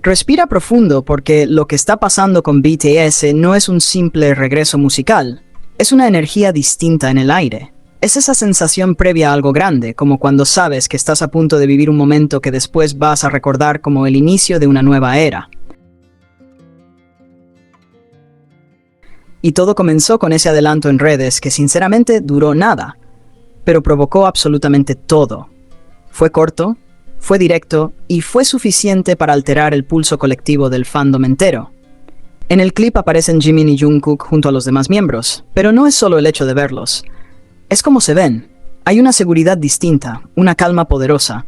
Respira profundo porque lo que está pasando con BTS no es un simple regreso musical, es una energía distinta en el aire. Es esa sensación previa a algo grande, como cuando sabes que estás a punto de vivir un momento que después vas a recordar como el inicio de una nueva era. Y todo comenzó con ese adelanto en redes que sinceramente duró nada, pero provocó absolutamente todo. Fue corto, fue directo y fue suficiente para alterar el pulso colectivo del fandom entero. En el clip aparecen Jimin y Jungkook junto a los demás miembros, pero no es solo el hecho de verlos. Es como se ven. Hay una seguridad distinta, una calma poderosa.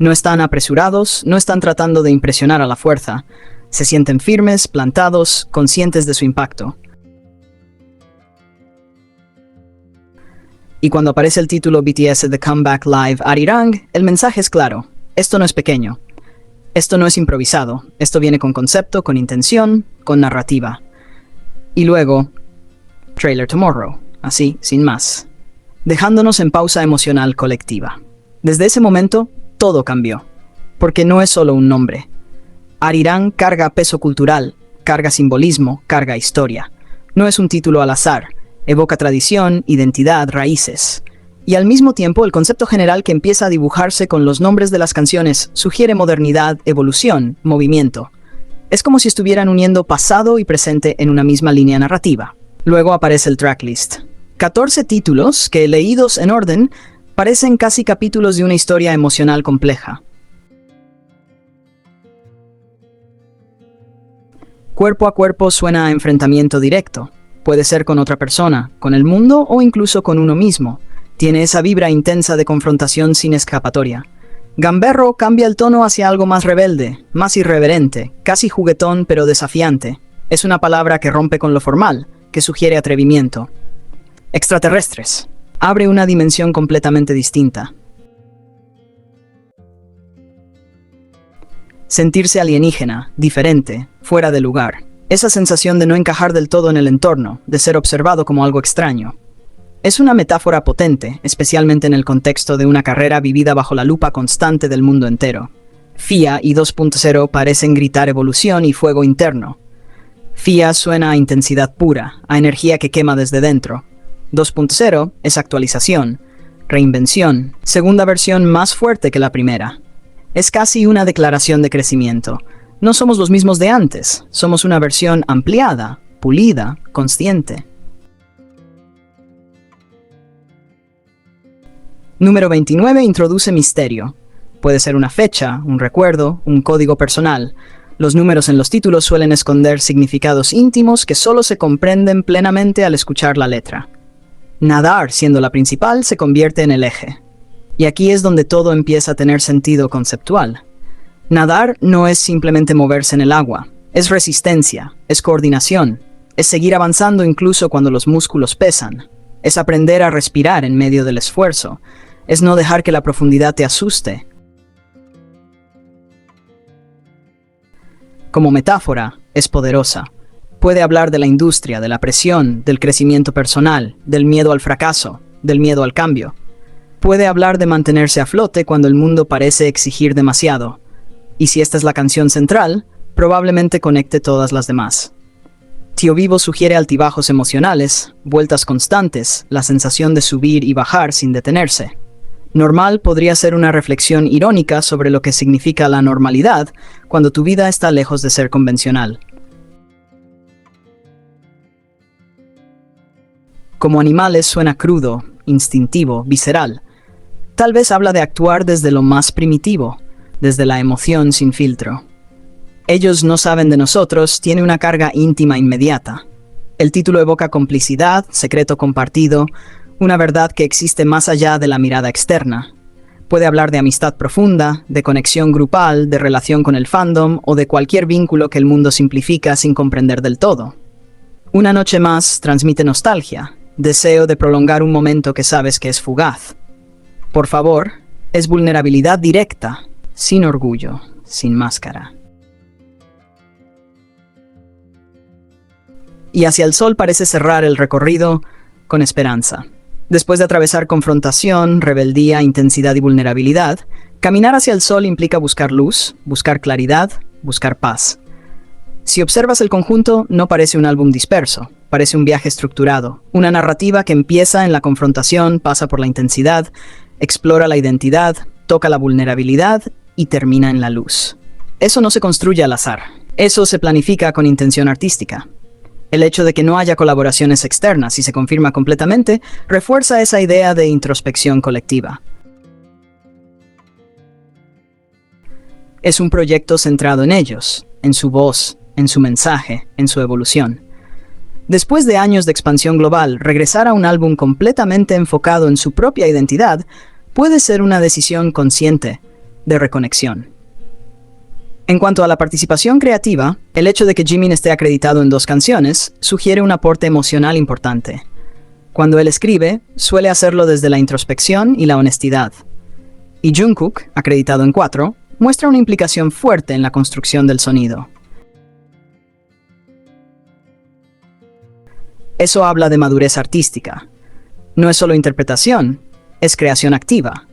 No están apresurados, no están tratando de impresionar a la fuerza. Se sienten firmes, plantados, conscientes de su impacto. Y cuando aparece el título BTS The Comeback Live Arirang, el mensaje es claro. Esto no es pequeño. Esto no es improvisado. Esto viene con concepto, con intención, con narrativa. Y luego, Trailer Tomorrow. Así, sin más. Dejándonos en pausa emocional colectiva. Desde ese momento, todo cambió. Porque no es solo un nombre. Arirang carga peso cultural, carga simbolismo, carga historia. No es un título al azar. Evoca tradición, identidad, raíces. Y al mismo tiempo el concepto general que empieza a dibujarse con los nombres de las canciones sugiere modernidad, evolución, movimiento. Es como si estuvieran uniendo pasado y presente en una misma línea narrativa. Luego aparece el tracklist. 14 títulos que, leídos en orden, parecen casi capítulos de una historia emocional compleja. Cuerpo a cuerpo suena a enfrentamiento directo. Puede ser con otra persona, con el mundo o incluso con uno mismo. Tiene esa vibra intensa de confrontación sin escapatoria. Gamberro cambia el tono hacia algo más rebelde, más irreverente, casi juguetón pero desafiante. Es una palabra que rompe con lo formal, que sugiere atrevimiento. Extraterrestres. Abre una dimensión completamente distinta. Sentirse alienígena, diferente, fuera de lugar. Esa sensación de no encajar del todo en el entorno, de ser observado como algo extraño. Es una metáfora potente, especialmente en el contexto de una carrera vivida bajo la lupa constante del mundo entero. FIA y 2.0 parecen gritar evolución y fuego interno. FIA suena a intensidad pura, a energía que quema desde dentro. 2.0 es actualización, reinvención, segunda versión más fuerte que la primera. Es casi una declaración de crecimiento. No somos los mismos de antes, somos una versión ampliada, pulida, consciente. Número 29 introduce misterio. Puede ser una fecha, un recuerdo, un código personal. Los números en los títulos suelen esconder significados íntimos que solo se comprenden plenamente al escuchar la letra. Nadar, siendo la principal, se convierte en el eje. Y aquí es donde todo empieza a tener sentido conceptual. Nadar no es simplemente moverse en el agua, es resistencia, es coordinación, es seguir avanzando incluso cuando los músculos pesan, es aprender a respirar en medio del esfuerzo, es no dejar que la profundidad te asuste. Como metáfora, es poderosa. Puede hablar de la industria, de la presión, del crecimiento personal, del miedo al fracaso, del miedo al cambio. Puede hablar de mantenerse a flote cuando el mundo parece exigir demasiado. Y si esta es la canción central, probablemente conecte todas las demás. Tío Vivo sugiere altibajos emocionales, vueltas constantes, la sensación de subir y bajar sin detenerse. Normal podría ser una reflexión irónica sobre lo que significa la normalidad cuando tu vida está lejos de ser convencional. Como animales suena crudo, instintivo, visceral. Tal vez habla de actuar desde lo más primitivo, desde la emoción sin filtro. Ellos no saben de nosotros tiene una carga íntima inmediata. El título evoca complicidad, secreto compartido, una verdad que existe más allá de la mirada externa. Puede hablar de amistad profunda, de conexión grupal, de relación con el fandom o de cualquier vínculo que el mundo simplifica sin comprender del todo. Una noche más transmite nostalgia, deseo de prolongar un momento que sabes que es fugaz. Por favor, es vulnerabilidad directa, sin orgullo, sin máscara. Y hacia el sol parece cerrar el recorrido con esperanza. Después de atravesar confrontación, rebeldía, intensidad y vulnerabilidad, caminar hacia el sol implica buscar luz, buscar claridad, buscar paz. Si observas el conjunto, no parece un álbum disperso, parece un viaje estructurado, una narrativa que empieza en la confrontación, pasa por la intensidad, explora la identidad, toca la vulnerabilidad y termina en la luz. Eso no se construye al azar, eso se planifica con intención artística. El hecho de que no haya colaboraciones externas y se confirma completamente, refuerza esa idea de introspección colectiva. Es un proyecto centrado en ellos, en su voz, en su mensaje, en su evolución. Después de años de expansión global, regresar a un álbum completamente enfocado en su propia identidad puede ser una decisión consciente de reconexión. En cuanto a la participación creativa, el hecho de que Jimin esté acreditado en 2 canciones sugiere un aporte emocional importante. Cuando él escribe, suele hacerlo desde la introspección y la honestidad. Y Jungkook, acreditado en 4, muestra una implicación fuerte en la construcción del sonido. Eso habla de madurez artística. No es solo interpretación, es creación activa.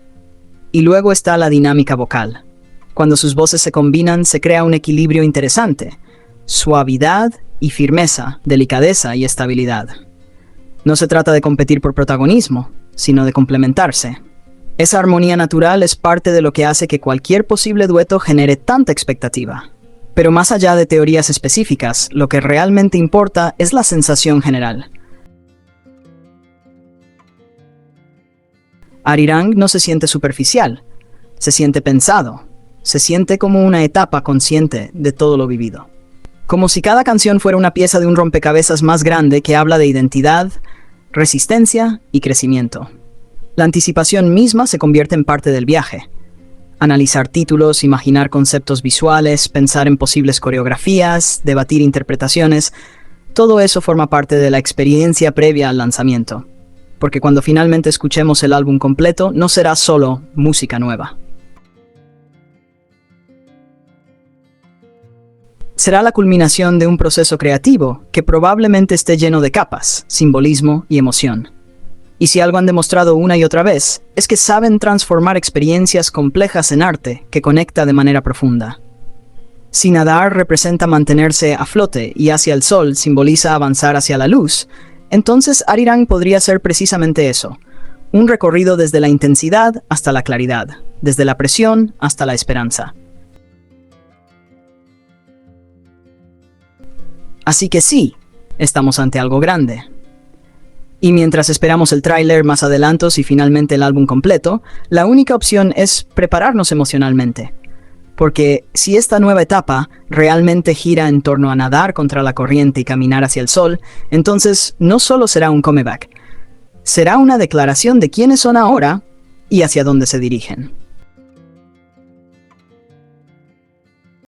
Y luego está la dinámica vocal. Cuando sus voces se combinan, se crea un equilibrio interesante. Suavidad y firmeza, delicadeza y estabilidad. No se trata de competir por protagonismo, sino de complementarse. Esa armonía natural es parte de lo que hace que cualquier posible dueto genere tanta expectativa. Pero más allá de teorías específicas, lo que realmente importa es la sensación general. Arirang no se siente superficial, se siente pensado, se siente como una etapa consciente de todo lo vivido. Como si cada canción fuera una pieza de un rompecabezas más grande que habla de identidad, resistencia y crecimiento. La anticipación misma se convierte en parte del viaje. Analizar títulos, imaginar conceptos visuales, pensar en posibles coreografías, debatir interpretaciones, todo eso forma parte de la experiencia previa al lanzamiento. Porque cuando finalmente escuchemos el álbum completo, no será solo música nueva. Será la culminación de un proceso creativo que probablemente esté lleno de capas, simbolismo y emoción. Y si algo han demostrado una y otra vez, es que saben transformar experiencias complejas en arte que conecta de manera profunda. Si nadar representa mantenerse a flote y hacia el sol simboliza avanzar hacia la luz, entonces Arirang podría ser precisamente eso, un recorrido desde la intensidad hasta la claridad, desde la presión hasta la esperanza. Así que sí, estamos ante algo grande. Y mientras esperamos el tráiler, más adelantos y finalmente el álbum completo, la única opción es prepararnos emocionalmente. Porque si esta nueva etapa realmente gira en torno a nadar contra la corriente y caminar hacia el sol, entonces no solo será un comeback, será una declaración de quiénes son ahora y hacia dónde se dirigen.